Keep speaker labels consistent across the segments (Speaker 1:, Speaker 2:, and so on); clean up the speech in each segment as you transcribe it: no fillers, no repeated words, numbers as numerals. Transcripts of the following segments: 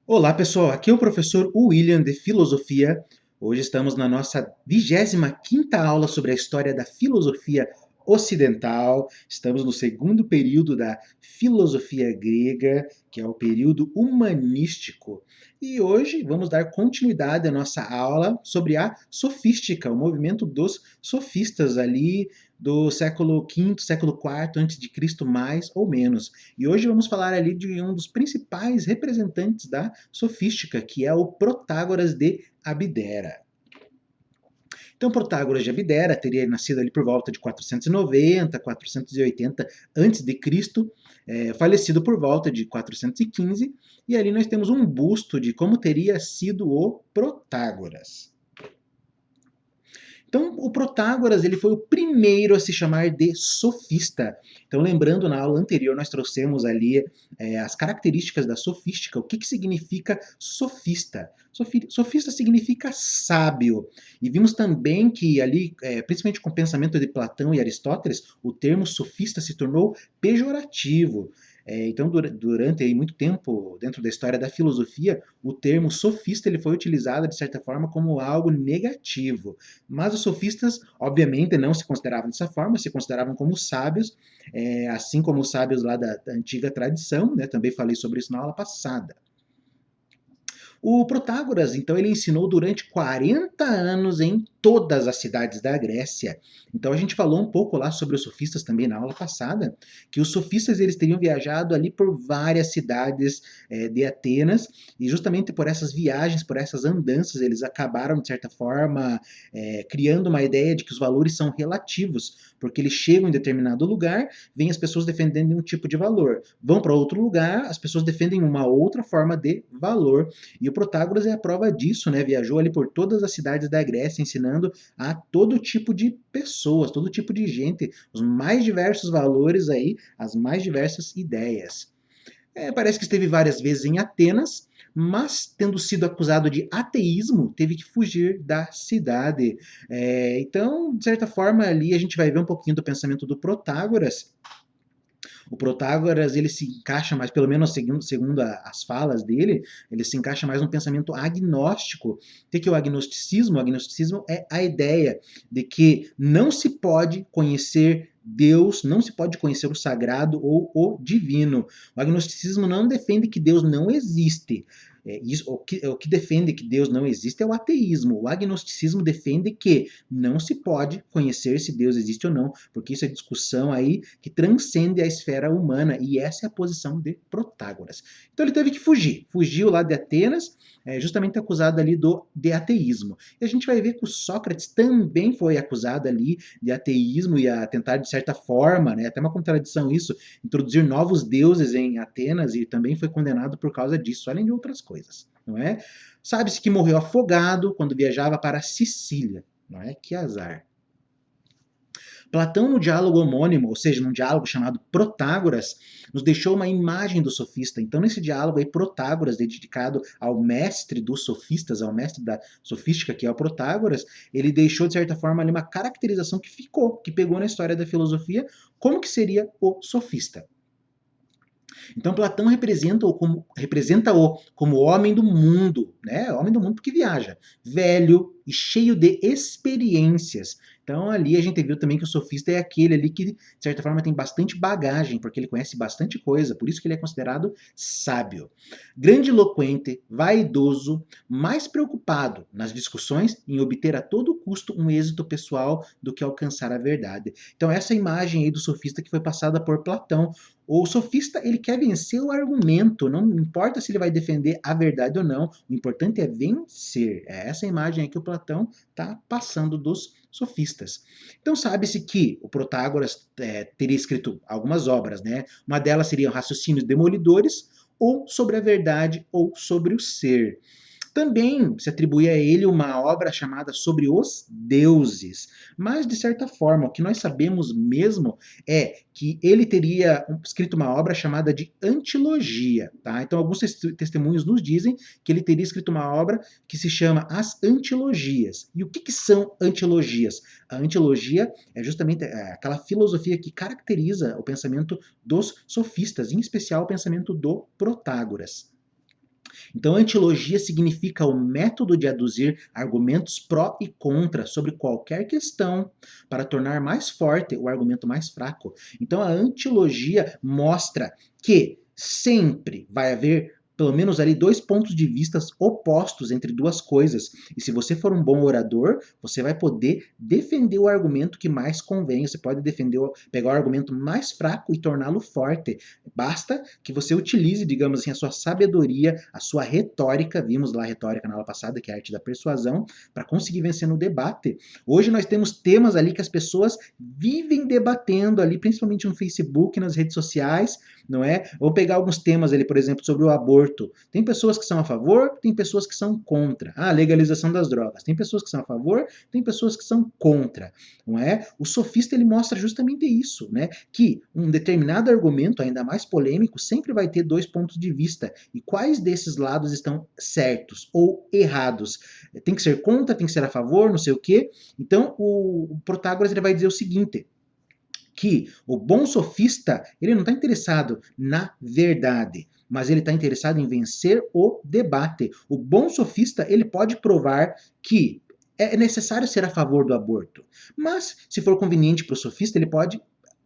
Speaker 1: Olá, pessoal. Aqui é o professor William de Filosofia. Hoje estamos na nossa 25ª aula sobre a história da filosofia ocidental. Estamos no segundo período da filosofia grega, que é o período humanístico. E hoje vamos dar continuidade à nossa aula sobre a sofística, o movimento dos sofistas ali do século V, século IV antes de Cristo, mais ou menos. E hoje vamos falar ali de um dos principais representantes da sofística, que é o Protágoras de Abdera. Então, Protágoras de Abdera teria nascido ali por volta de 490, 480 a.C., falecido por volta de 415, e ali nós temos um busto de como teria sido o Protágoras. Então, o Protágoras ele foi o primeiro a se chamar de sofista. Então, lembrando, na aula anterior nós trouxemos ali as características da sofística. O que significa sofista? Sofista significa sábio. E vimos também que ali, principalmente com o pensamento de Platão e Aristóteles, o termo sofista se tornou pejorativo. Então, durante aí, muito tempo, dentro da história da filosofia, o termo sofista ele foi utilizado, de certa forma, como algo negativo. Mas os sofistas, obviamente, não se consideravam dessa forma, se consideravam como sábios, assim como os sábios lá da antiga tradição, né? Também falei sobre isso na aula passada. O Protágoras, então, ele ensinou durante 40 anos em todas as cidades da Grécia. Então, a gente falou um pouco lá sobre os sofistas também na aula passada, que os sofistas eles teriam viajado ali por várias cidades de Atenas, e justamente por essas viagens, por essas andanças, eles acabaram, de certa forma, criando uma ideia de que os valores são relativos, porque eles chegam em determinado lugar, vêm as pessoas defendendo um tipo de valor. Vão para outro lugar, as pessoas defendem uma outra forma de valor. E o Protágoras é a prova disso, né? Viajou ali por todas as cidades da Grécia, ensinando a todo tipo de pessoas, todo tipo de gente, os mais diversos valores aí, as mais diversas ideias. Parece que esteve várias vezes em Atenas, mas tendo sido acusado de ateísmo, teve que fugir da cidade. Então, de certa forma, ali a gente vai ver um pouquinho do pensamento do Protágoras. O Protágoras ele se encaixa mais, pelo menos segundo as falas dele, ele se encaixa mais no pensamento agnóstico. O que é o agnosticismo? O agnosticismo é a ideia de que não se pode conhecer Deus, não se pode conhecer o sagrado ou o divino. O agnosticismo não defende que Deus não existe. O que defende que Deus não existe é o ateísmo. O agnosticismo defende que não se pode conhecer se Deus existe ou não, porque isso é discussão aí que transcende a esfera humana, e essa é a posição de Protágoras. Então ele teve que fugir, fugiu lá de Atenas, justamente acusado ali de ateísmo. E a gente vai ver que o Sócrates também foi acusado ali de ateísmo e a tentar, de certa forma, né, até uma contradição isso, introduzir novos deuses em Atenas, e também foi condenado por causa disso, além de outras coisas, não é? Sabe-se que morreu afogado quando viajava para a Sicília, não é? Que azar. Platão, no diálogo homônimo, ou seja, num diálogo chamado Protágoras, nos deixou uma imagem do sofista. Então, nesse diálogo aí, Protágoras, dedicado ao mestre dos sofistas, ao mestre da sofística, que é o Protágoras, ele deixou, de certa forma, ali uma caracterização que ficou, que pegou na história da filosofia, como que seria o sofista. Então Platão representa-o como homem do mundo, né? Homem do mundo porque viaja, velho e cheio de experiências. Então ali a gente viu também que o sofista é aquele ali que, de certa forma, tem bastante bagagem, porque ele conhece bastante coisa, por isso que ele é considerado sábio. Grandiloquente, vaidoso, mais preocupado nas discussões em obter a todo custo um êxito pessoal do que alcançar a verdade. Então essa imagem aí do sofista que foi passada por Platão. O sofista ele quer vencer o argumento, não importa se ele vai defender a verdade ou não, o importante é vencer. É essa imagem aí que o Platão está passando dos sofistas. Então sabe-se que o Protágoras teria escrito algumas obras, né? Uma delas seria Raciocínios Demolidores, ou sobre a verdade, ou sobre o ser. Também se atribui a ele uma obra chamada Sobre os Deuses, mas de certa forma, o que nós sabemos mesmo é que ele teria escrito uma obra chamada de Antilogia. Tá? Então, alguns testemunhos nos dizem que ele teria escrito uma obra que se chama As Antilogias. E o que são antilogias? A antilogia é justamente aquela filosofia que caracteriza o pensamento dos sofistas, em especial o pensamento do Protágoras. Então, antilogia significa o método de aduzir argumentos pró e contra sobre qualquer questão, para tornar mais forte o argumento mais fraco. Então, a antilogia mostra que sempre vai haver pelo menos ali dois pontos de vista opostos entre duas coisas. E se você for um bom orador, você vai poder defender o argumento que mais convém. Você pode defender, pegar o argumento mais fraco e torná-lo forte. Basta que você utilize, digamos assim, a sua sabedoria, a sua retórica, vimos lá a retórica na aula passada, que é a arte da persuasão, para conseguir vencer no debate. Hoje nós temos temas ali que as pessoas vivem debatendo ali, principalmente no Facebook, nas redes sociais, não é? Vou pegar alguns temas ali, por exemplo, sobre o aborto. Tem pessoas que são a favor, tem pessoas que são contra. Ah, legalização das drogas. Tem pessoas que são a favor, tem pessoas que são contra, não é? O sofista, ele mostra justamente isso, né? Que um determinado argumento, ainda mais polêmico, sempre vai ter dois pontos de vista. E quais desses lados estão certos ou errados? Tem que ser contra, tem que ser a favor, não sei o quê. Então, o Protágoras, ele vai dizer o seguinte, que o bom sofista, ele não está interessado na verdade, mas ele está interessado em vencer o debate. O bom sofista, ele pode provar que é necessário ser a favor do aborto, mas se for conveniente para o sofista, ele pode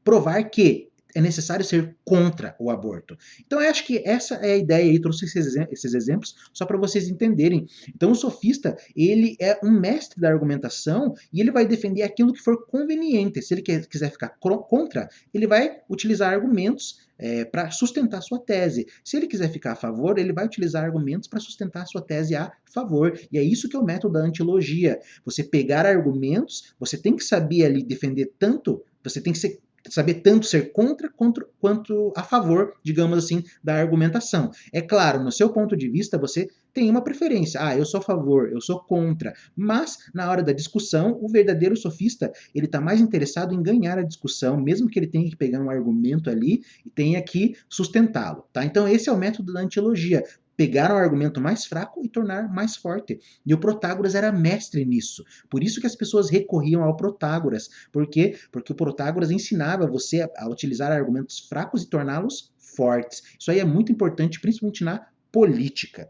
Speaker 1: provar que é necessário ser contra o aborto. Então, eu acho que essa é a ideia aí, trouxe esses exemplos só para vocês entenderem. Então, o sofista, ele é um mestre da argumentação e ele vai defender aquilo que for conveniente. Se ele quiser ficar contra, ele vai utilizar argumentos para sustentar sua tese. Se ele quiser ficar a favor, ele vai utilizar argumentos para sustentar a sua tese a favor. E é isso que é o método da antilogia. Você pegar argumentos, você tem que saber ali defender tanto, você tem que saber tanto ser contra quanto a favor, digamos assim, da argumentação. É claro, no seu ponto de vista, você tem uma preferência. Ah, eu sou a favor, eu sou contra. Mas, na hora da discussão, o verdadeiro sofista, ele está mais interessado em ganhar a discussão, mesmo que ele tenha que pegar um argumento ali e tenha que sustentá-lo. Tá? Então, esse é o método da antilogia. Pegar um argumento mais fraco e tornar mais forte. E o Protágoras era mestre nisso. Por isso que as pessoas recorriam ao Protágoras. Por quê? Porque o Protágoras ensinava você a utilizar argumentos fracos e torná-los fortes. Isso aí é muito importante, principalmente na política.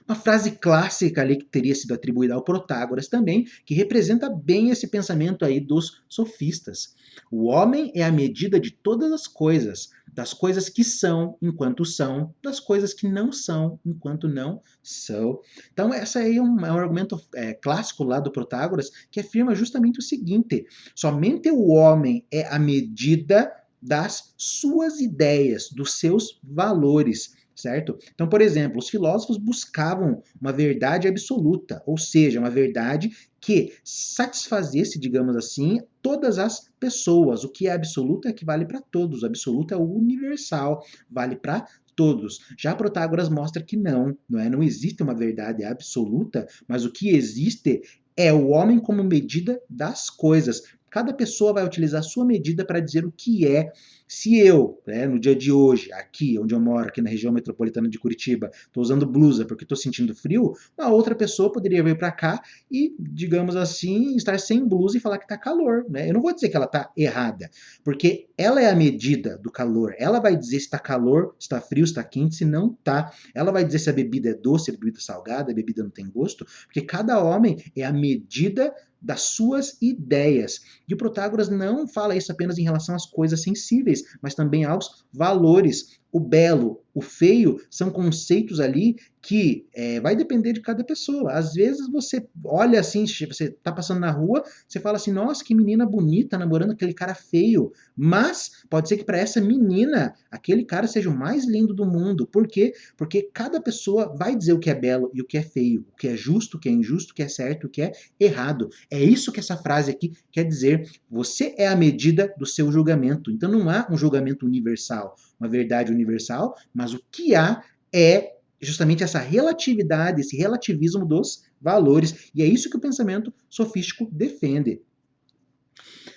Speaker 1: Uma frase clássica ali que teria sido atribuída ao Protágoras também, que representa bem esse pensamento aí dos sofistas. O homem é a medida de todas as coisas, das coisas que são enquanto são, das coisas que não são enquanto não são. Então, essa aí é um argumento clássico lá do Protágoras, que afirma justamente o seguinte: somente o homem é a medida das suas ideias, dos seus valores. Certo? Então, por exemplo, os filósofos buscavam uma verdade absoluta, ou seja, uma verdade que satisfazesse, digamos assim, todas as pessoas. O que é absoluto é que vale para todos, o absoluto é o universal, vale para todos. Já Protágoras mostra que não é? Não existe uma verdade absoluta, mas o que existe é o homem como medida das coisas. Cada pessoa vai utilizar a sua medida para dizer o que é. Se eu, no dia de hoje, aqui onde eu moro, aqui na região metropolitana de Curitiba, estou usando blusa porque estou sentindo frio, uma outra pessoa poderia vir para cá e, digamos assim, estar sem blusa e falar que está calor. Né? Eu não vou dizer que ela está errada, porque ela é a medida do calor. Ela vai dizer se está calor, se está frio, se está quente, se não está. Ela vai dizer se a bebida é doce, se a bebida é salgada, a bebida não tem gosto, porque cada homem é a medida das suas ideias. E o Protágoras não fala isso apenas em relação às coisas sensíveis, mas também aos valores. O belo, o feio, são conceitos ali que vai depender de cada pessoa. Às vezes você olha assim, você está passando na rua, você fala assim, nossa, que menina bonita namorando aquele cara feio. Mas pode ser que para essa menina, aquele cara seja o mais lindo do mundo. Por quê? Porque cada pessoa vai dizer o que é belo e o que é feio, o que é justo, o que é injusto, o que é certo, o que é errado. É isso que essa frase aqui quer dizer. Você é a medida do seu julgamento. Então não há um julgamento universal, uma verdade universal, mas o que há é justamente essa relatividade, esse relativismo dos valores. E é isso que o pensamento sofístico defende.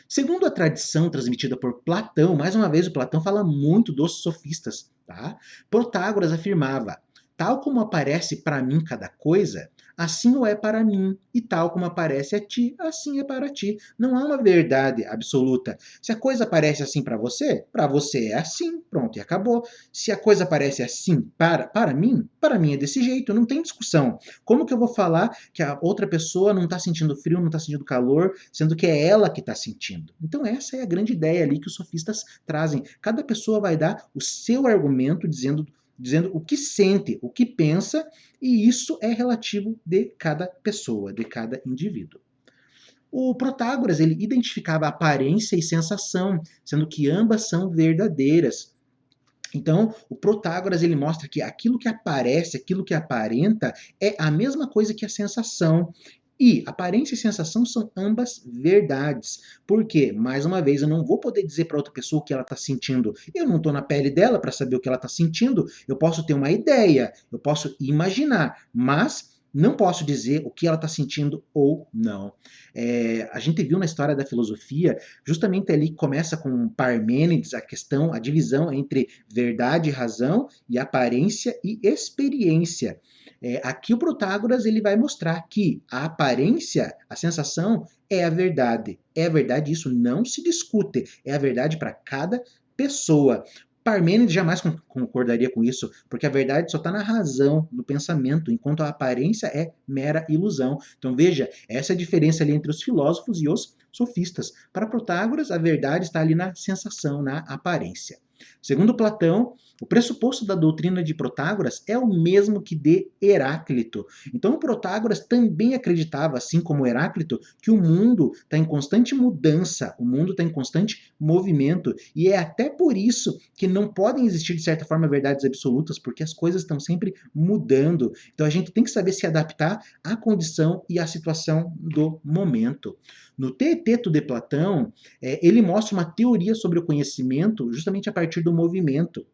Speaker 1: Segundo a tradição transmitida por Platão, mais uma vez o Platão fala muito dos sofistas, tá? Protágoras afirmava: Tal como aparece para mim cada coisa, assim o é para mim, e tal como aparece a ti, assim é para ti. Não há uma verdade absoluta. Se a coisa aparece assim para você é assim, pronto, e acabou. Se a coisa aparece assim para mim é desse jeito, não tem discussão. Como que eu vou falar que a outra pessoa não está sentindo frio, não está sentindo calor, sendo que é ela que está sentindo? Então essa é a grande ideia ali que os sofistas trazem. Cada pessoa vai dar o seu argumento dizendo o que sente, o que pensa, e isso é relativo de cada pessoa, de cada indivíduo. O Protágoras ele identificava aparência e sensação, sendo que ambas são verdadeiras. Então, o Protágoras ele mostra que aquilo que aparece, aquilo que aparenta, é a mesma coisa que a sensação. E aparência e sensação são ambas verdades. Porque, mais uma vez, eu não vou poder dizer para outra pessoa o que ela está sentindo. Eu não estou na pele dela para saber o que ela está sentindo. Eu posso ter uma ideia, eu posso imaginar, mas não posso dizer o que ela está sentindo ou não. A gente viu na história da filosofia, justamente ali que começa com Parmênides, a questão, a divisão entre verdade e razão, e aparência e experiência. Aqui o Protágoras ele vai mostrar que a aparência, a sensação, é a verdade. É a verdade, isso não se discute. É a verdade para cada pessoa. Parmênides jamais concordaria com isso, porque a verdade só está na razão, no pensamento, enquanto a aparência é mera ilusão. Então veja, essa é a diferença ali entre os filósofos e os sofistas. Para Protágoras, a verdade está ali na sensação, na aparência. Segundo Platão, o pressuposto da doutrina de Protágoras é o mesmo que de Heráclito. Então, Protágoras também acreditava, assim como Heráclito, que o mundo está em constante mudança, o mundo está em constante movimento, e é até por isso que não podem existir, de certa forma, verdades absolutas, porque as coisas estão sempre mudando. Então, a gente tem que saber se adaptar à condição e à situação do momento. No Teeteto de Platão, ele mostra uma teoria sobre o conhecimento justamente a partir do movimento.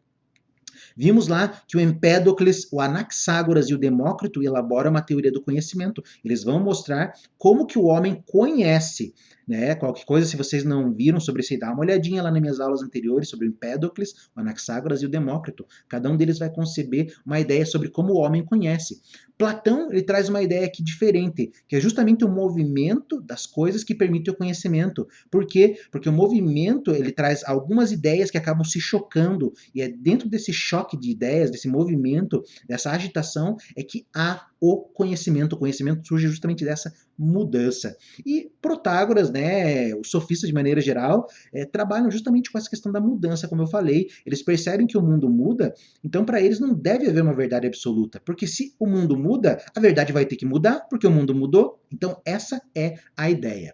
Speaker 1: Vimos lá que o Empédocles, o Anaxágoras e o Demócrito elaboram uma teoria do conhecimento. Eles vão mostrar como que o homem conhece. Né? Qualquer coisa, se vocês não viram sobre isso, dá uma olhadinha lá nas minhas aulas anteriores sobre o Empédocles, o Anaxágoras e o Demócrito. Cada um deles vai conceber uma ideia sobre como o homem conhece. Platão ele traz uma ideia aqui diferente, que é justamente o movimento das coisas que permite o conhecimento. Por quê? Porque o movimento ele traz algumas ideias que acabam se chocando, e é dentro desse choque de ideias, desse movimento, dessa agitação, é que há o conhecimento. O conhecimento surge justamente dessa mudança. E Protágoras, né, os sofistas de maneira geral, trabalham justamente com essa questão da mudança, como eu falei. Eles percebem que o mundo muda, então para eles não deve haver uma verdade absoluta, porque se o mundo muda, a verdade vai ter que mudar, porque o mundo mudou. Então essa é a ideia.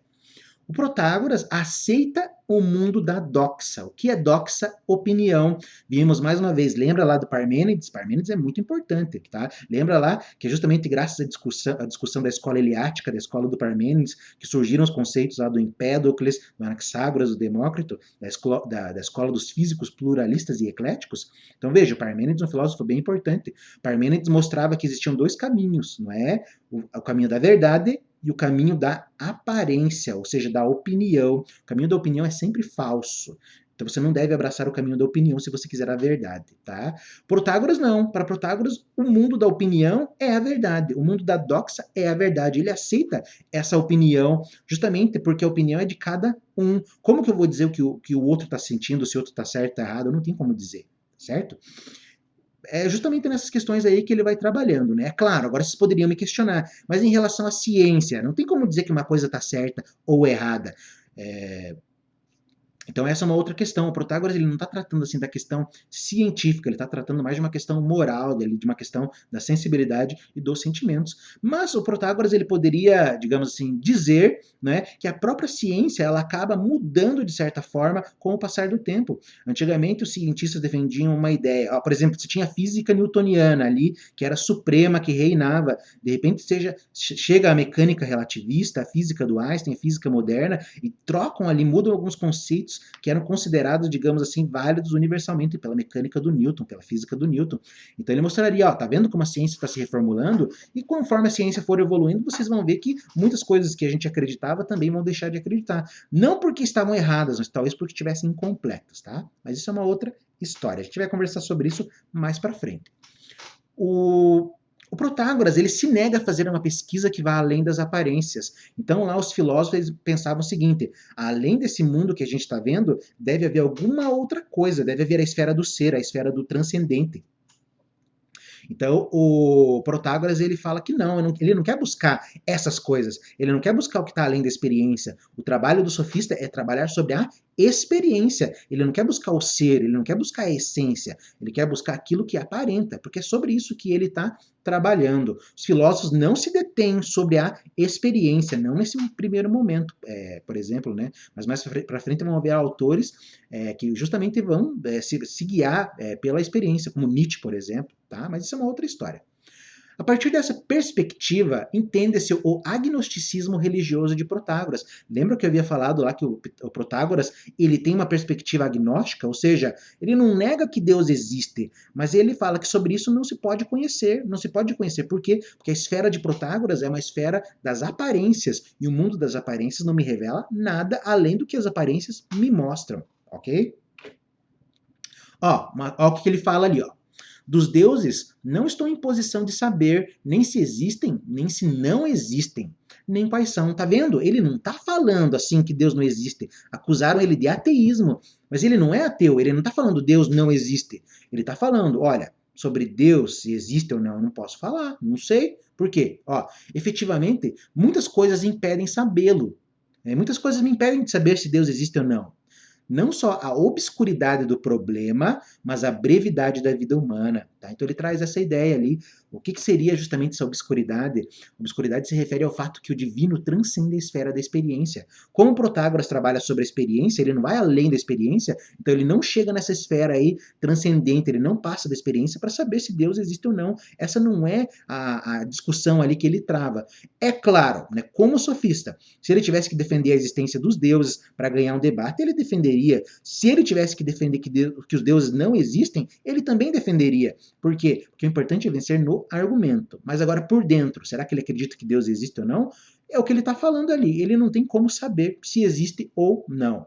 Speaker 1: O Protágoras aceita o mundo da doxa. O que é doxa? Opinião. Vimos mais uma vez, lembra lá do Parmênides? Parmênides é muito importante, tá? Lembra lá que é justamente graças à discussão da escola eleática, da escola do Parmênides, que surgiram os conceitos lá do Empédocles, do Anaxágoras, do Demócrito, da escola dos físicos pluralistas e ecléticos. Então veja, o Parmênides é um filósofo bem importante. Parmênides mostrava que existiam dois caminhos, não é? O caminho da verdade e o caminho da aparência, ou seja, da opinião. O caminho da opinião é sempre falso. Então você não deve abraçar o caminho da opinião se você quiser a verdade, tá? Protágoras não. Para Protágoras, o mundo da opinião é a verdade. O mundo da doxa é a verdade. Ele aceita essa opinião justamente porque a opinião é de cada um. Como que eu vou dizer o que o outro está sentindo, se o outro está certo ou errado? Eu não tenho como dizer, certo? É justamente nessas questões aí que ele vai trabalhando, né? É claro, agora vocês poderiam me questionar, mas em relação à ciência, não tem como dizer que uma coisa está certa ou errada. É, então essa é uma outra questão. O Protágoras ele não está tratando assim da questão científica, ele está tratando mais de uma questão moral, de uma questão da sensibilidade e dos sentimentos. Mas o Protágoras ele poderia, digamos assim, dizer, né, que a própria ciência ela acaba mudando de certa forma com o passar do tempo. Antigamente os cientistas defendiam uma ideia, por exemplo, se tinha a física newtoniana ali, que era suprema, que reinava, de repente chega a mecânica relativista, a física do Einstein, a física moderna, e trocam ali, mudam alguns conceitos que eram considerados, digamos assim, válidos universalmente pela mecânica do Newton, pela física do Newton. Então ele mostraria, ó, tá vendo como a ciência está se reformulando? E conforme a ciência for evoluindo, vocês vão ver que muitas coisas que a gente acreditava também vão deixar de acreditar. Não porque estavam erradas, mas talvez porque estivessem incompletas, tá? Mas isso é uma outra história. A gente vai conversar sobre isso mais para frente. O, o Protágoras, ele se nega a fazer uma pesquisa que vá além das aparências. Então, lá os filósofos eles pensavam o seguinte: além desse mundo que a gente está vendo, deve haver alguma outra coisa, deve haver a esfera do ser, a esfera do transcendente. Então, o Protágoras ele fala que não, ele não quer buscar essas coisas, ele não quer buscar o que está além da experiência. O trabalho do sofista é trabalhar sobre a experiência. Ele não quer buscar o ser, ele não quer buscar a essência, ele quer buscar aquilo que aparenta, porque é sobre isso que ele está trabalhando. Os filósofos não se detêm sobre a experiência, não nesse primeiro momento, por exemplo, né? Mas mais para frente vão haver autores que justamente vão se guiar pela experiência, como Nietzsche, por exemplo, tá? Mas isso é uma outra história. A partir dessa perspectiva, entende-se o agnosticismo religioso de Protágoras. Lembra que eu havia falado lá que o Protágoras ele tem uma perspectiva agnóstica, ou seja, ele não nega que Deus existe, mas ele fala que sobre isso não se pode conhecer. Não se pode conhecer. Por quê? Porque a esfera de Protágoras é uma esfera das aparências, e o mundo das aparências não me revela nada além do que as aparências me mostram, ok? Ó o que ele fala ali, ó. Dos deuses, não estou em posição de saber nem se existem, nem se não existem, nem quais são. Tá vendo? Ele não tá falando assim que Deus não existe. Acusaram ele de ateísmo, mas ele não é ateu, ele não tá falando Deus não existe. Ele tá falando, olha, sobre Deus, se existe ou não, eu não posso falar, não sei. Por quê? Ó, efetivamente, muitas coisas impedem sabê-lo. Muitas coisas me impedem de saber se Deus existe ou não. Não só a obscuridade do problema, mas a brevidade da vida humana. Tá? Então ele traz essa ideia ali. O que seria justamente essa obscuridade? A obscuridade se refere ao fato que o divino transcende a esfera da experiência. Como o Protágoras trabalha sobre a experiência, ele não vai além da experiência, então ele não chega nessa esfera aí transcendente, ele não passa da experiência para saber se Deus existe ou não. Essa não é a discussão ali que ele trava. É claro, né, como sofista, se ele tivesse que defender a existência dos deuses para ganhar um debate, ele defenderia. Se ele tivesse que defender que os deuses não existem, ele também defenderia. Por quê? Porque o importante é vencer no argumento. Mas agora, por dentro, será que ele acredita que Deus existe ou não? É o que ele está falando ali. Ele não tem como saber se existe ou não.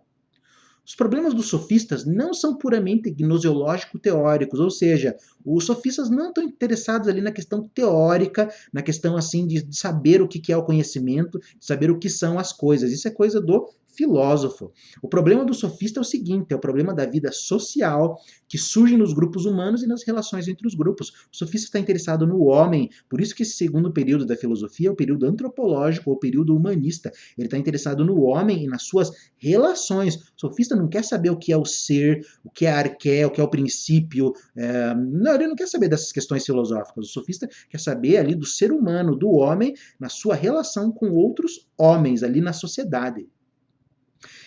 Speaker 1: Os problemas dos sofistas não são puramente gnoseológico-teóricos, ou seja, os sofistas não estão interessados ali na questão teórica, na questão assim de saber o que é o conhecimento, de saber o que são as coisas. Isso é coisa do filósofo. O problema do sofista é o seguinte, é o problema da vida social que surge nos grupos humanos e nas relações entre os grupos. O sofista está interessado no homem, por isso que esse segundo período da filosofia é o período antropológico, ou o período humanista. Ele está interessado no homem e nas suas relações. O sofista não quer saber o que é o ser, o que é a arqué, o que é o princípio. Não, ele não quer saber dessas questões filosóficas. O sofista quer saber ali do ser humano, do homem, na sua relação com outros homens ali na sociedade.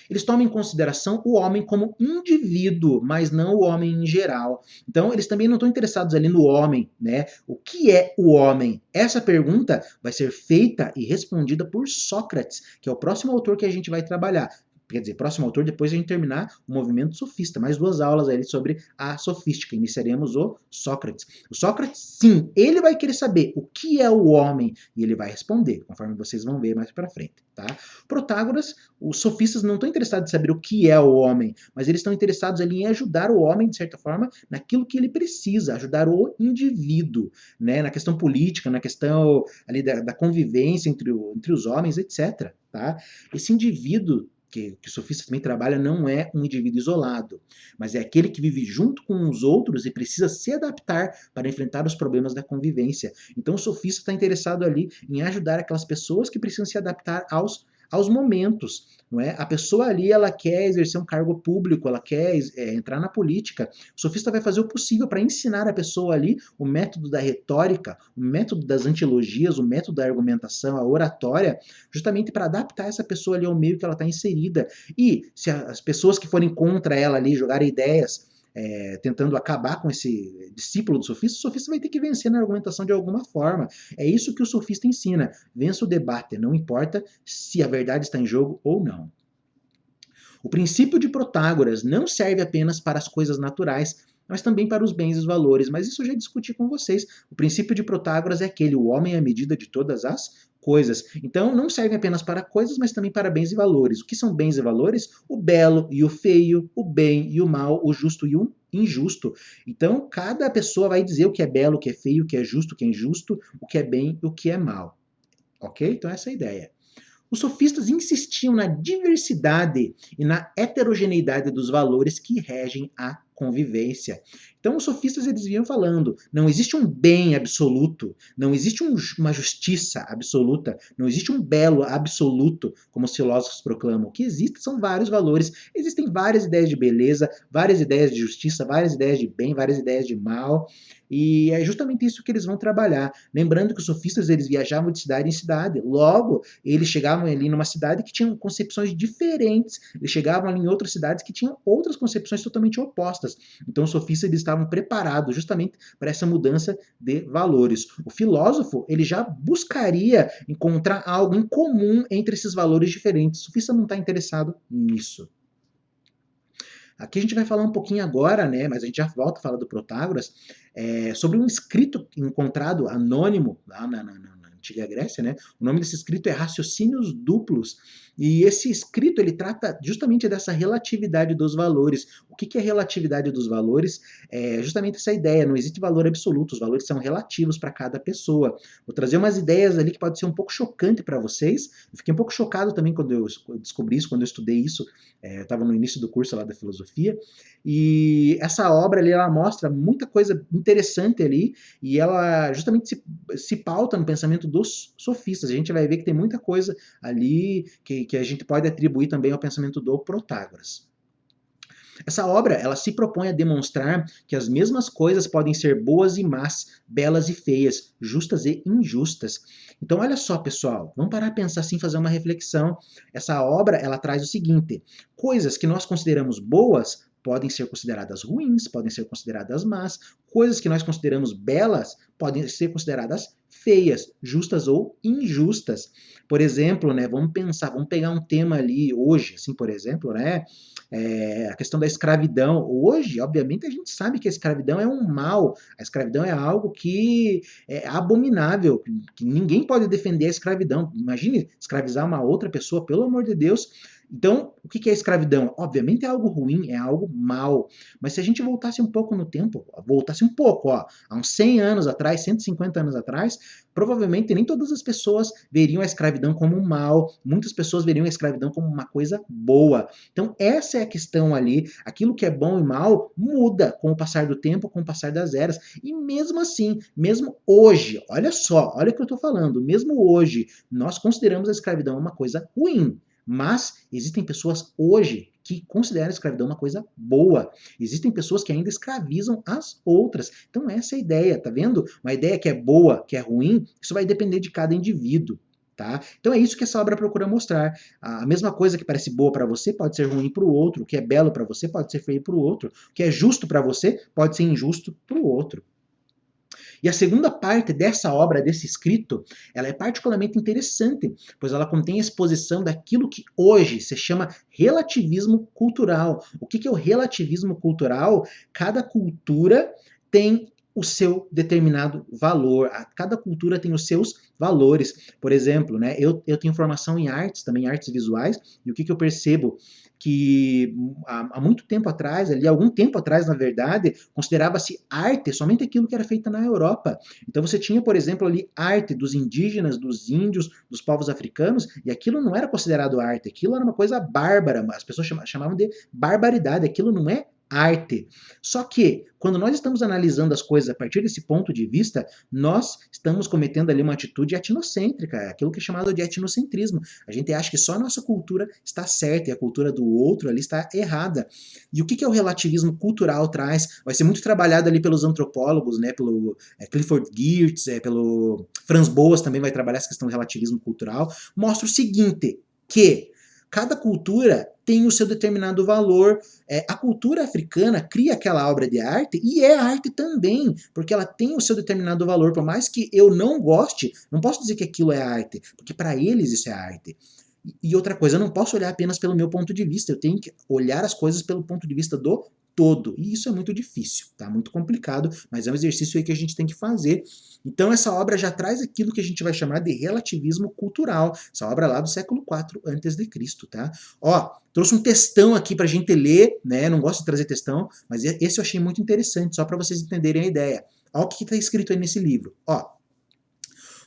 Speaker 1: Eles tomam em consideração o homem como indivíduo, mas não o homem em geral. Então, eles também não estão interessados ali no homem, né? O que é o homem? Essa pergunta vai ser feita e respondida por Sócrates, que é o próximo autor que a gente vai trabalhar. Quer dizer, próximo autor, depois de a gente terminar o movimento sofista. Mais 2 aulas aí sobre a sofística. Iniciaremos o Sócrates. O Sócrates, sim, ele vai querer saber o que é o homem e ele vai responder, conforme vocês vão ver mais para frente, tá? Protágoras, os sofistas não estão interessados em saber o que é o homem, mas eles estão interessados ali em ajudar o homem, de certa forma, naquilo que ele precisa, ajudar o indivíduo, né? Na questão política, na questão ali da convivência entre os homens, etc. Tá? Esse indivíduo que o sofista também trabalha não é um indivíduo isolado, mas é aquele que vive junto com os outros e precisa se adaptar para enfrentar os problemas da convivência. Então o sofista está interessado ali em ajudar aquelas pessoas que precisam se adaptar aos momentos, não é? A pessoa ali, ela quer exercer um cargo público, ela quer entrar na política. O sofista vai fazer o possível para ensinar a pessoa ali o método da retórica, o método das antilogias, o método da argumentação, a oratória, justamente para adaptar essa pessoa ali ao meio que ela está inserida. E se as pessoas que forem contra ela ali jogarem ideias tentando acabar com esse discípulo do sofista, o sofista vai ter que vencer na argumentação de alguma forma. É isso que o sofista ensina. Vença o debate, não importa se a verdade está em jogo ou não. O princípio de Protágoras não serve apenas para as coisas naturais, mas também para os bens e os valores. Mas isso eu já discuti com vocês. O princípio de Protágoras é aquele: o homem é a medida de todas as coisas. Então, não servem apenas para coisas, mas também para bens e valores. O que são bens e valores? O belo e o feio, o bem e o mal, o justo e o injusto. Então, cada pessoa vai dizer o que é belo, o que é feio, o que é justo, o que é injusto, o que é bem e o que é mal. Ok? Então, essa é a ideia. Os sofistas insistiam na diversidade e na heterogeneidade dos valores que regem a convivência. Então, os sofistas eles vinham falando: não existe um bem absoluto, não existe uma justiça absoluta, não existe um belo absoluto, como os filósofos proclamam. O que existe são vários valores. Existem várias ideias de beleza, várias ideias de justiça, várias ideias de bem, várias ideias de mal. E é justamente isso que eles vão trabalhar. Lembrando que os sofistas eles viajavam de cidade em cidade. Logo, eles chegavam ali numa cidade que tinham concepções diferentes. Eles chegavam ali em outras cidades que tinham outras concepções totalmente opostas. Então, os sofistas eles estavam preparados justamente para essa mudança de valores. O filósofo ele já buscaria encontrar algo em comum entre esses valores diferentes. O sofista não está interessado nisso. Aqui a gente vai falar um pouquinho agora, né, mas a gente já volta a falar do Protágoras, sobre um escrito encontrado anônimo lá na antiga Grécia, né? O nome desse escrito é Raciocínios Duplos, e esse escrito ele trata justamente dessa relatividade dos valores. O que é relatividade dos valores? É justamente essa ideia, não existe valor absoluto, os valores são relativos para cada pessoa. Vou trazer umas ideias ali que pode ser um pouco chocante para vocês. Eu fiquei um pouco chocado também quando eu descobri isso, quando eu estudei isso. Eu estava no início do curso lá da filosofia, e essa obra ali, ela mostra muita coisa interessante ali, e ela justamente se pauta no pensamento dos sofistas. A gente vai ver que tem muita coisa ali que a gente pode atribuir também ao pensamento do Protágoras. Essa obra, ela se propõe a demonstrar que as mesmas coisas podem ser boas e más, belas e feias, justas e injustas. Então, olha só, pessoal, vamos parar a pensar assim, fazer uma reflexão. Essa obra, ela traz o seguinte: coisas que nós consideramos boas podem ser consideradas ruins, podem ser consideradas más, coisas que nós consideramos belas podem ser consideradas feias, justas ou injustas. Por exemplo, né, vamos pensar, vamos pegar um tema ali hoje, assim, por exemplo, né, a questão da escravidão. Hoje, obviamente, a gente sabe que a escravidão é um mal, a escravidão é algo que é abominável, que ninguém pode defender a escravidão. Imagine escravizar uma outra pessoa, pelo amor de Deus. Então, o que é escravidão? Obviamente é algo ruim, é algo mal. Mas se a gente voltasse um pouco no tempo, voltasse um pouco, ó, há uns 100 anos atrás, 150 anos atrás, provavelmente nem todas as pessoas veriam a escravidão como um mal, muitas pessoas veriam a escravidão como uma coisa boa. Então, essa é a questão ali. Aquilo que é bom e mal muda com o passar do tempo, com o passar das eras. E mesmo assim, mesmo hoje, olha só, olha o que eu estou falando, mesmo hoje, nós consideramos a escravidão uma coisa ruim. Mas existem pessoas hoje que consideram a escravidão uma coisa boa. Existem pessoas que ainda escravizam as outras. Então essa é a ideia, tá vendo? Uma ideia que é boa, que é ruim, isso vai depender de cada indivíduo. Tá? Então é isso que essa obra procura mostrar. A mesma coisa que parece boa para você pode ser ruim para o outro, o que é belo para você pode ser feio para o outro, o que é justo para você pode ser injusto para o outro. E a segunda parte dessa obra, desse escrito, ela é particularmente interessante, pois ela contém a exposição daquilo que hoje se chama relativismo cultural. O que é o relativismo cultural? Cada cultura tem o seu determinado valor. Cada cultura tem os seus valores. Por exemplo, né, eu tenho formação em artes, também artes visuais, e o que eu percebo? Que há muito tempo atrás, ali, algum tempo atrás, na verdade, considerava-se arte somente aquilo que era feito na Europa. Então você tinha, por exemplo, ali arte dos indígenas, dos índios, dos povos africanos, e aquilo não era considerado arte, aquilo era uma coisa bárbara, as pessoas chamavam de barbaridade, aquilo não é arte. Só que, quando nós estamos analisando as coisas a partir desse ponto de vista, nós estamos cometendo ali uma atitude etnocêntrica, aquilo que é chamado de etnocentrismo. A gente acha que só a nossa cultura está certa e a cultura do outro ali está errada. E o que o relativismo cultural traz? Vai ser muito trabalhado ali pelos antropólogos, né, pelo Clifford Geertz, pelo Franz Boas também vai trabalhar essa questão do relativismo cultural. Mostra o seguinte, que cada cultura tem o seu determinado valor. A cultura africana cria aquela obra de arte e é arte também, porque ela tem o seu determinado valor. Por mais que eu não goste, não posso dizer que aquilo é arte, porque para eles isso é arte. E outra coisa, eu não posso olhar apenas pelo meu ponto de vista, eu tenho que olhar as coisas pelo ponto de vista do todo. E isso é muito difícil, tá? Muito complicado, mas é um exercício aí que a gente tem que fazer. Então essa obra já traz aquilo que a gente vai chamar de relativismo cultural. Essa obra lá do século IV a.C., tá? Ó, trouxe um textão aqui pra gente ler, né? Não gosto de trazer textão, mas esse eu achei muito interessante, só para vocês entenderem a ideia. Olha o que está escrito aí nesse livro. Ó,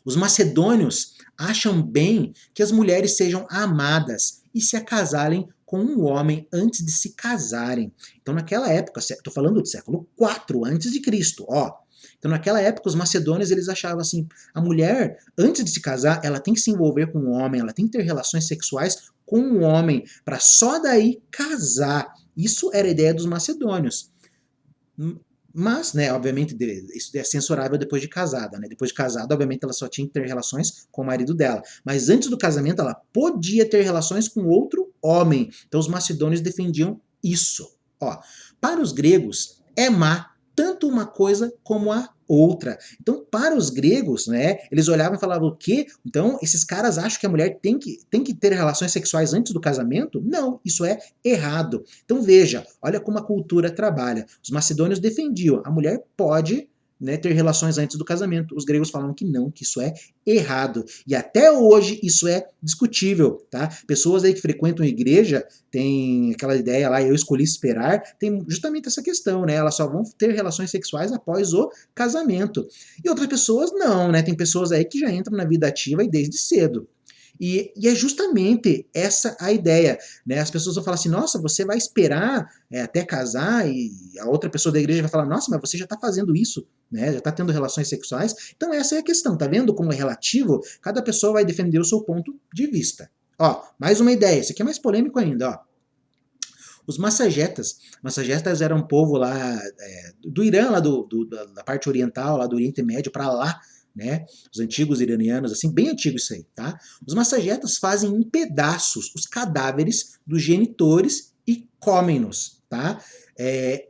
Speaker 1: os macedônios acham bem que as mulheres sejam amadas e se acasalem com um homem antes de se casarem. Então, naquela época, estou falando do século IV antes de Cristo, ó. Então, naquela época, os macedônios eles achavam assim: a mulher, antes de se casar, ela tem que se envolver com um homem, ela tem que ter relações sexuais com um homem, para só daí casar. Isso era a ideia dos macedônios. Mas, né, obviamente, isso é censurável depois de casada, né? Depois de casada, obviamente, ela só tinha que ter relações com o marido dela. Mas antes do casamento, ela podia ter relações com outro homem. Então, os macedônios defendiam isso. Ó, para os gregos, é má tanto uma coisa como a outra. Então, para os gregos, né, eles olhavam e falavam o quê? Então, esses caras acham que a mulher tem que ter relações sexuais antes do casamento? Não, isso é errado. Então, veja, olha como a cultura trabalha. Os macedônios defendiam, a mulher pode, né, ter relações antes do casamento. Os gregos falavam que não, que isso é errado. E até hoje isso é discutível, tá? Pessoas aí que frequentam a igreja tem aquela ideia lá, eu escolhi esperar, tem justamente essa questão, né? Elas só vão ter relações sexuais após o casamento. E outras pessoas não, né? Tem pessoas aí que já entram na vida ativa e desde cedo. E é justamente essa a ideia, né? As pessoas vão falar assim, nossa, você vai esperar até casar, e a outra pessoa da igreja vai falar, nossa, mas você já está fazendo isso, né? Já está tendo relações sexuais. Então essa é a questão, tá vendo como é relativo? Cada pessoa vai defender o seu ponto de vista. Ó, mais uma ideia, esse aqui é mais polêmico ainda, ó. Os massagetas eram um povo lá do Irã, lá da parte oriental, lá do Oriente Médio, para lá, né? Os antigos iranianos, assim, bem antigo isso aí, tá? Os massagetas fazem em pedaços os cadáveres dos genitores e comem-nos, tá?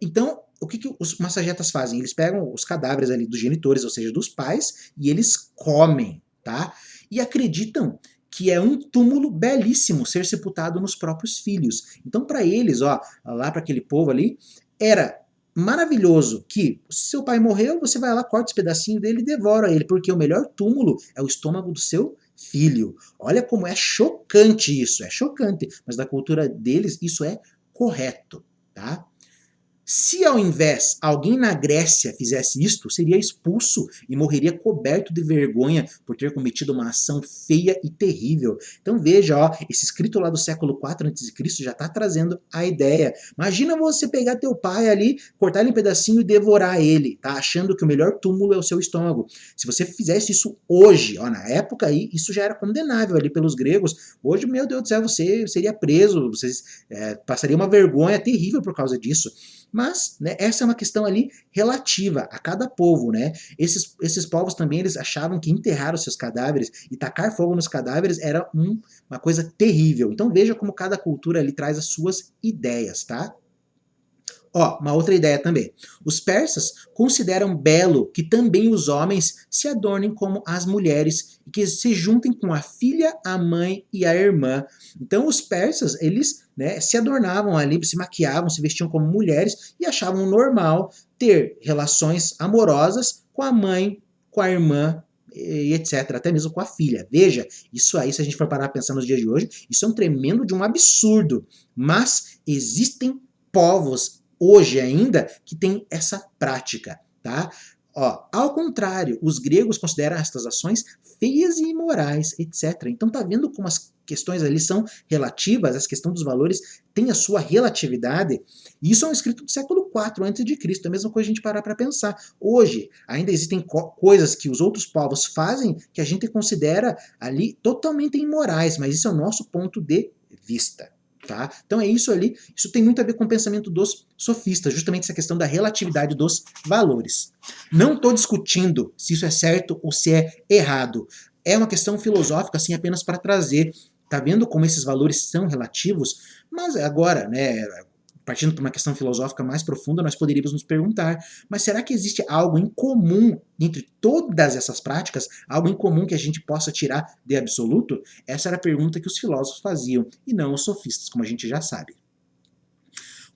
Speaker 1: Então, o que os massagetas fazem? Eles pegam os cadáveres ali dos genitores, ou seja, dos pais, e eles comem, tá? E acreditam que é um túmulo belíssimo ser sepultado nos próprios filhos. Então, para eles, ó, lá para aquele povo ali, era maravilhoso que, se seu pai morreu, você vai lá, corta os pedacinhos dele e devora ele, porque o melhor túmulo é o estômago do seu filho. Olha como é chocante isso, é chocante, mas na cultura deles isso é correto, tá? Se ao invés alguém na Grécia fizesse isto, seria expulso e morreria coberto de vergonha por ter cometido uma ação feia e terrível. Então veja, ó, esse escrito lá do século IV a.C. já está trazendo a ideia. Imagina você pegar teu pai ali, cortar ele em pedacinho e devorar ele, tá? Achando que o melhor túmulo é o seu estômago. Se você fizesse isso hoje, ó, na época aí, isso já era condenável ali pelos gregos. Hoje, meu Deus do céu, você seria preso, você passaria uma vergonha terrível por causa disso. Mas, né, essa é uma questão ali relativa a cada povo, né? Esses povos também, eles achavam que enterrar os seus cadáveres e tacar fogo nos cadáveres era uma coisa terrível. Então veja como cada cultura ali traz as suas ideias, tá? Ó, uma outra ideia também. Os persas consideram belo que também os homens se adornem como as mulheres e que se juntem com a filha, a mãe e a irmã. Então os persas, eles, né, se adornavam ali, se maquiavam, se vestiam como mulheres e achavam normal ter relações amorosas com a mãe, com a irmã e etc, até mesmo com a filha. Veja, isso aí, se a gente for parar a pensar nos dias de hoje, isso é um tremendo de um absurdo. Mas existem povos hoje ainda que tem essa prática, tá? Ó, ao contrário, os gregos consideram estas ações feias e imorais, etc. Então tá vendo como as questões ali são relativas, essa questão dos valores tem a sua relatividade. E isso é um escrito do século IV a.C. É a mesma coisa a gente parar para pensar. Hoje, ainda existem coisas que os outros povos fazem que a gente considera ali totalmente imorais, mas isso é o nosso ponto de vista. Tá? Então é isso ali, isso tem muito a ver com o pensamento dos sofistas, justamente essa questão da relatividade dos valores. Não estou discutindo se isso é certo ou se é errado. É uma questão filosófica, assim, apenas para trazer. Tá vendo como esses valores são relativos? Mas agora, né, partindo para uma questão filosófica mais profunda, nós poderíamos nos perguntar, mas será que existe algo em comum entre todas essas práticas, algo em comum que a gente possa tirar de absoluto? Essa era a pergunta que os filósofos faziam, e não os sofistas, como a gente já sabe.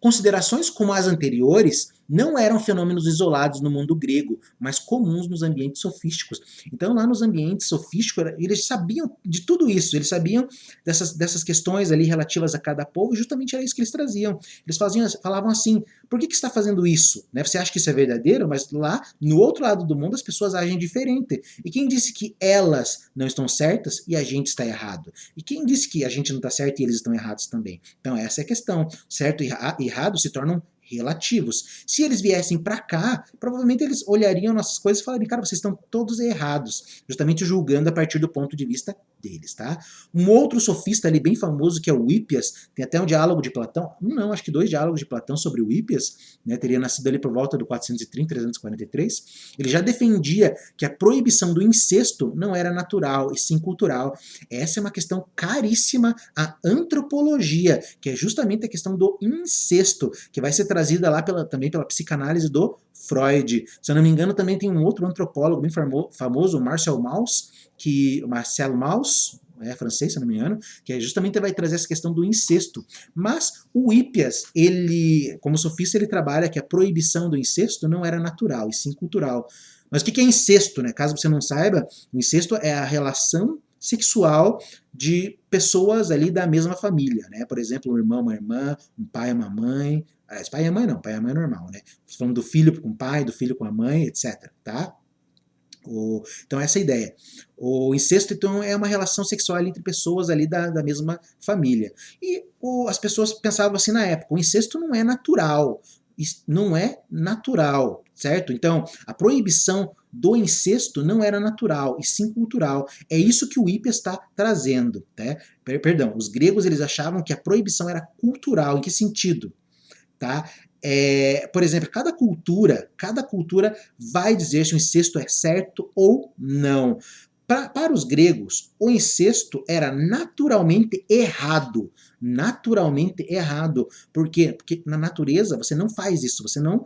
Speaker 1: Considerações como as anteriores não eram fenômenos isolados no mundo grego, mas comuns nos ambientes sofísticos. Então, lá nos ambientes sofísticos, eles sabiam de tudo isso, eles sabiam dessas questões ali relativas a cada povo, e justamente era isso que eles traziam. Eles falavam assim, por que você está fazendo isso? Né? Você acha que isso é verdadeiro? Mas lá, no outro lado do mundo, as pessoas agem diferente. E quem disse que elas não estão certas e a gente está errado? E quem disse que a gente não está certo e eles estão errados também? Então, essa é a questão. Certo e errado se tornam relativos. Se eles viessem para cá, provavelmente eles olhariam nossas coisas e falariam, cara, vocês estão todos errados, justamente julgando a partir do ponto de vista deles, tá? Um outro sofista ali bem famoso, que é o Hípias, tem até um diálogo de Platão, não, acho que 2 diálogos de Platão sobre o Hípias, né, teria nascido ali por volta do 430, 343, ele já defendia que a proibição do incesto não era natural, e sim cultural. Essa é uma questão caríssima à antropologia, que é justamente a questão do incesto, que vai ser trazida lá também pela psicanálise do Freud. Se eu não me engano, também tem um outro antropólogo bem famoso, o Marcel Mauss, é francês, se eu não me engano, que justamente vai trazer essa questão do incesto. Mas o Hípias, ele, como sofista, ele trabalha que a proibição do incesto não era natural, e sim cultural. Mas o que é incesto, né? Caso você não saiba, o incesto é a relação sexual de pessoas ali da mesma família, né? Por exemplo, um irmão, uma irmã, um pai, uma mãe. Pai e mãe não, pai e mãe é normal, né? Falando do filho com o pai, do filho com a mãe, etc, tá? Então essa é a ideia. O incesto, então, é uma relação sexual entre pessoas ali da mesma família. E as pessoas pensavam assim na época, o incesto não é natural, não é natural, certo? Então, a proibição do incesto não era natural, e sim cultural. É isso que o Hípias está trazendo, né? Perdão, os gregos eles achavam que a proibição era cultural. Em que sentido? Tá? Por exemplo, cada cultura vai dizer se o incesto é certo ou não. Para os gregos, o incesto era naturalmente errado. Naturalmente errado. Por quê? Porque na natureza você não faz isso. Você não,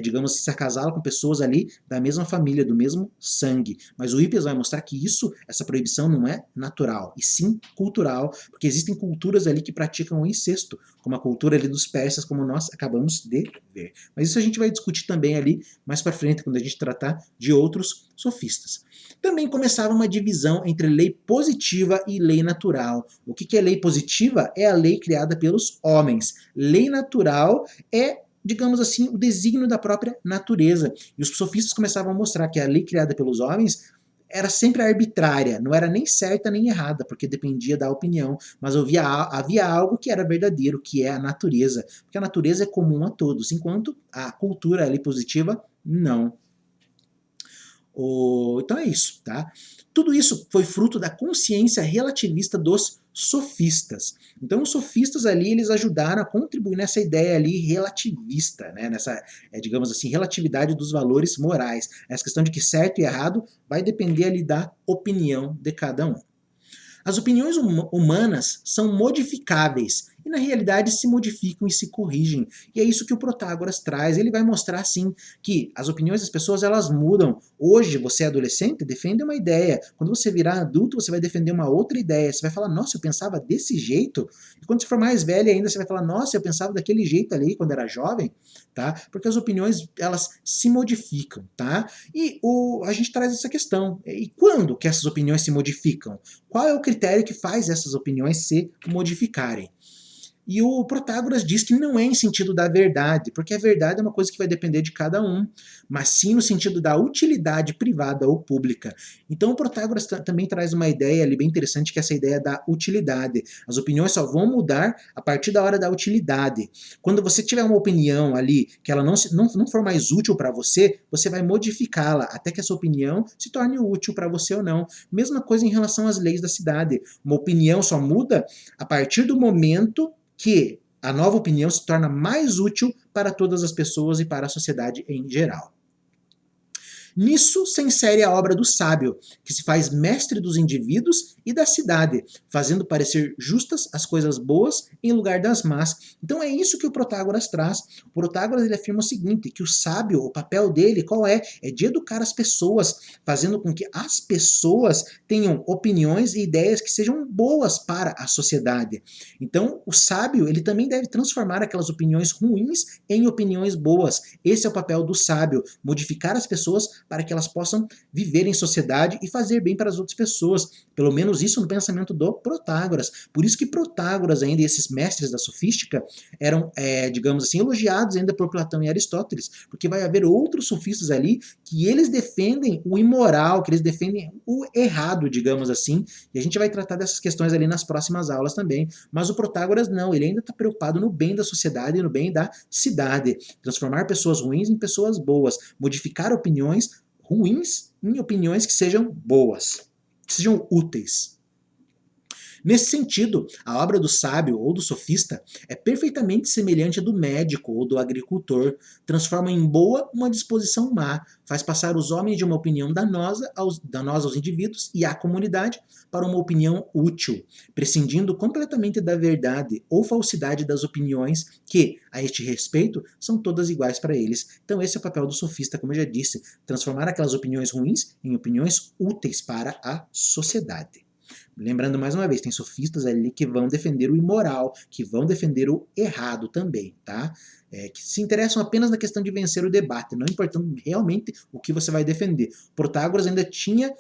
Speaker 1: digamos, se acasala com pessoas ali da mesma família, do mesmo sangue. Mas o Hípias vai mostrar que essa proibição não é natural, e sim cultural. Porque existem culturas ali que praticam o incesto, como a cultura ali dos persas, como nós acabamos de ver. Mas isso a gente vai discutir também ali mais para frente, quando a gente tratar de outros sofistas. Também começava uma divisão entre lei positiva e lei natural. O que é lei positiva? É a lei criada pelos homens. Lei natural é, digamos assim, o desígnio da própria natureza. E os sofistas começavam a mostrar que a lei criada pelos homens era sempre arbitrária, não era nem certa nem errada, porque dependia da opinião, mas havia algo que era verdadeiro, que é a natureza, porque a natureza é comum a todos, enquanto a cultura ali positiva, não. Então é isso, tá? Tudo isso foi fruto da consciência relativista dos sofistas. Então os sofistas ali, eles ajudaram a contribuir nessa ideia ali relativista, né? Nessa, digamos assim, relatividade dos valores morais. Essa questão de que certo e errado vai depender ali da opinião de cada um. As opiniões humanas são modificáveis e na realidade se modificam e se corrigem. E é isso que o Protágoras traz. Ele vai mostrar sim que as opiniões das pessoas elas mudam. Hoje você é adolescente, defende uma ideia. Quando você virar adulto, você vai defender uma outra ideia. Você vai falar, nossa, eu pensava desse jeito. E quando você for mais velho ainda, você vai falar, nossa, eu pensava daquele jeito ali quando era jovem, tá? Porque as opiniões elas se modificam, tá? E a gente traz essa questão. E quando que essas opiniões se modificam? Qual é o critério que faz essas opiniões se modificarem? E o Protágoras diz que não é em sentido da verdade, porque a verdade é uma coisa que vai depender de cada um, mas sim no sentido da utilidade privada ou pública. Então o Protágoras também traz uma ideia ali bem interessante, que é essa ideia da utilidade. As opiniões só vão mudar a partir da hora da utilidade. Quando você tiver uma opinião ali que ela não for mais útil para você, você vai modificá-la até que essa opinião se torne útil para você ou não. Mesma coisa em relação às leis da cidade. Uma opinião só muda a partir do momento que a nova opinião se torna mais útil para todas as pessoas e para a sociedade em geral. Nisso se insere a obra do sábio, que se faz mestre dos indivíduos e da cidade, fazendo parecer justas as coisas boas em lugar das más. Então é isso que o Protágoras traz. O Protágoras ele afirma o seguinte, que o sábio, o papel dele, qual é? É de educar as pessoas, fazendo com que as pessoas tenham opiniões e ideias que sejam boas para a sociedade. Então, o sábio, ele também deve transformar aquelas opiniões ruins em opiniões boas. Esse é o papel do sábio, modificar as pessoas para que elas possam viver em sociedade e fazer bem para as outras pessoas. Pelo menos isso no pensamento do Protágoras. Por isso que Protágoras ainda, e esses mestres da sofística, eram, digamos assim, elogiados ainda por Platão e Aristóteles, porque vai haver outros sofistas ali que eles defendem o imoral, que eles defendem o errado, digamos assim, e a gente vai tratar dessas questões ali nas próximas aulas também. Mas o Protágoras não, ele ainda está preocupado no bem da sociedade e no bem da cidade, transformar pessoas ruins em pessoas boas, modificar opiniões ruins em opiniões que sejam boas, que sejam úteis. Nesse sentido, a obra do sábio ou do sofista é perfeitamente semelhante à do médico ou do agricultor, transforma em boa uma disposição má, faz passar os homens de uma opinião danosa aos indivíduos e à comunidade para uma opinião útil, prescindindo completamente da verdade ou falsidade das opiniões que, a este respeito, são todas iguais para eles. Então esse é o papel do sofista, como eu já disse, transformar aquelas opiniões ruins em opiniões úteis para a sociedade. Lembrando mais uma vez, tem sofistas ali que vão defender o imoral, que vão defender o errado também, tá? Que se interessam apenas na questão de vencer o debate, não importando realmente o que você vai defender. Protágoras ainda tinha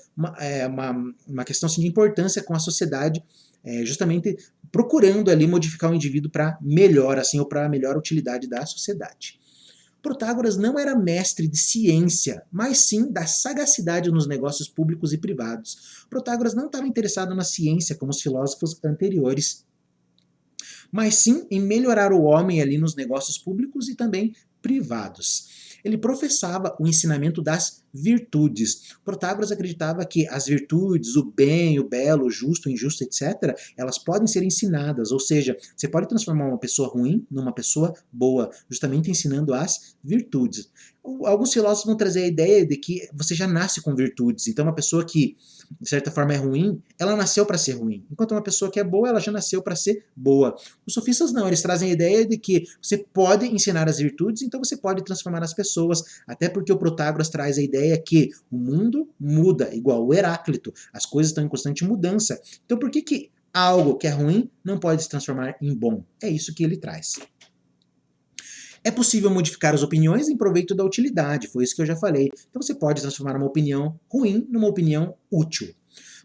Speaker 1: uma questão assim, de importância com a sociedade, justamente procurando ali modificar o indivíduo para melhor, assim, ou para melhor utilidade da sociedade. Protágoras não era mestre de ciência, mas sim da sagacidade nos negócios públicos e privados. Protágoras não estava interessado na ciência como os filósofos anteriores, mas sim em melhorar o homem ali nos negócios públicos e também privados. Ele professava o ensinamento das virtudes. Protágoras acreditava que as virtudes, o bem, o belo, o justo, o injusto, etc., elas podem ser ensinadas, ou seja, você pode transformar uma pessoa ruim numa pessoa boa, justamente ensinando as virtudes. Alguns filósofos vão trazer a ideia de que você já nasce com virtudes, então uma pessoa que, de certa forma, é ruim, ela nasceu para ser ruim, enquanto uma pessoa que é boa, ela já nasceu para ser boa. Os sofistas não, eles trazem a ideia de que você pode ensinar as virtudes, então você pode transformar as pessoas, até porque o Protágoras traz a ideia que o mundo muda, igual o Heráclito, as coisas estão em constante mudança. Então por que algo que é ruim não pode se transformar em bom? É isso que ele traz. É possível modificar as opiniões em proveito da utilidade, foi isso que eu já falei. Então você pode transformar uma opinião ruim numa opinião útil.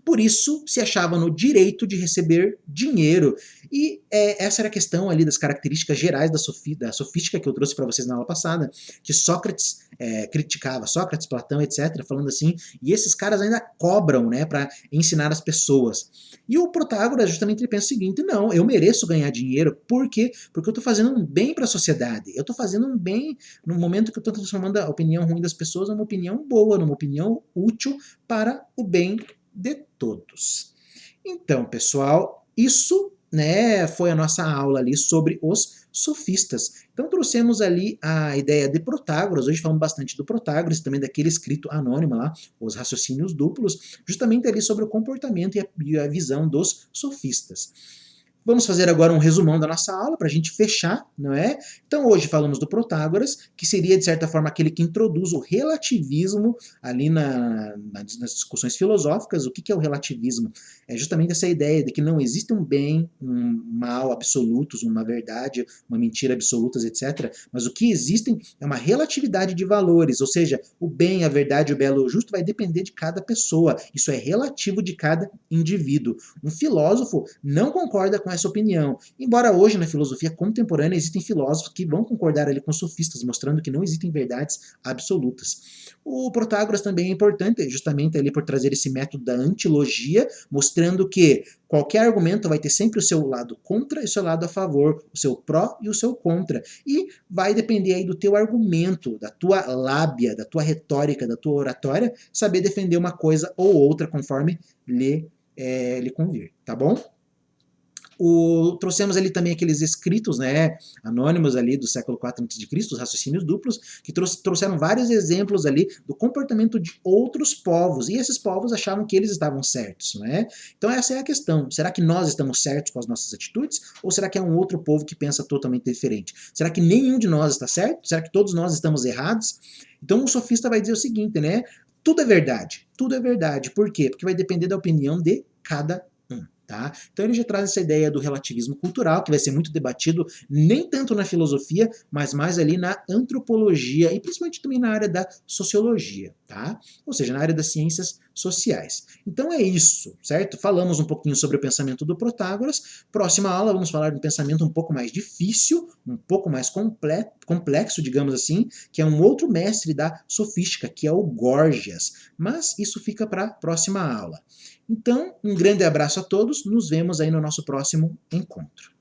Speaker 1: Por isso, se achava no direito de receber dinheiro. E essa era a questão ali das características gerais da sofística que eu trouxe para vocês na aula passada, que Sócrates criticava, Sócrates, Platão, etc., falando assim, e esses caras ainda cobram, né, para ensinar as pessoas. E o Protágoras justamente ele pensa o seguinte, não, eu mereço ganhar dinheiro, por quê? Porque eu estou fazendo um bem para a sociedade, eu estou fazendo um bem no momento que eu estou transformando a opinião ruim das pessoas numa opinião boa, numa opinião útil para o bem de todos. Então, pessoal, isso, né, foi a nossa aula ali sobre os sofistas. Então trouxemos ali a ideia de Protágoras, hoje falamos bastante do Protágoras, também daquele escrito anônimo lá, os raciocínios duplos, justamente ali sobre o comportamento e a visão dos sofistas. Vamos fazer agora um resumão da nossa aula para a gente fechar, não é? Então hoje falamos do Protágoras, que seria de certa forma aquele que introduz o relativismo ali nas discussões filosóficas. O que é o relativismo? É justamente essa ideia de que não existe um bem, um mal absolutos, uma verdade, uma mentira absolutas, etc. Mas o que existem é uma relatividade de valores, ou seja, o bem, a verdade, o belo e o justo vai depender de cada pessoa. Isso é relativo de cada indivíduo. Um filósofo não concorda com essa opinião. Embora hoje na filosofia contemporânea existem filósofos que vão concordar ali com os sofistas, mostrando que não existem verdades absolutas. O Protágoras também é importante, justamente ali por trazer esse método da antilogia, mostrando que qualquer argumento vai ter sempre o seu lado contra e o seu lado a favor, o seu pró e o seu contra. E vai depender aí do teu argumento, da tua lábia, da tua retórica, da tua oratória, saber defender uma coisa ou outra conforme lhe convir, tá bom? Trouxemos ali também aqueles escritos, né, anônimos ali do século IV a.C., os raciocínios duplos, que trouxeram vários exemplos ali do comportamento de outros povos, e esses povos achavam que eles estavam certos, né? Então essa é a questão, será que nós estamos certos com as nossas atitudes, ou será que é um outro povo que pensa totalmente diferente? Será que nenhum de nós está certo? Será que todos nós estamos errados? Então o sofista vai dizer o seguinte, né, tudo é verdade, por quê? Porque vai depender da opinião de cada um. Tá? Então ele já traz essa ideia do relativismo cultural, que vai ser muito debatido nem tanto na filosofia, mas mais ali na antropologia e principalmente também na área da sociologia, tá? Ou seja, na área das ciências sociais. Então é isso, certo? Falamos um pouquinho sobre o pensamento do Protágoras. Próxima aula vamos falar de um pensamento um pouco mais difícil, um pouco mais complexo, digamos assim, que é um outro mestre da sofística, que é o Górgias. Mas isso fica para a próxima aula. Então, um grande abraço a todos, nos vemos aí no nosso próximo encontro.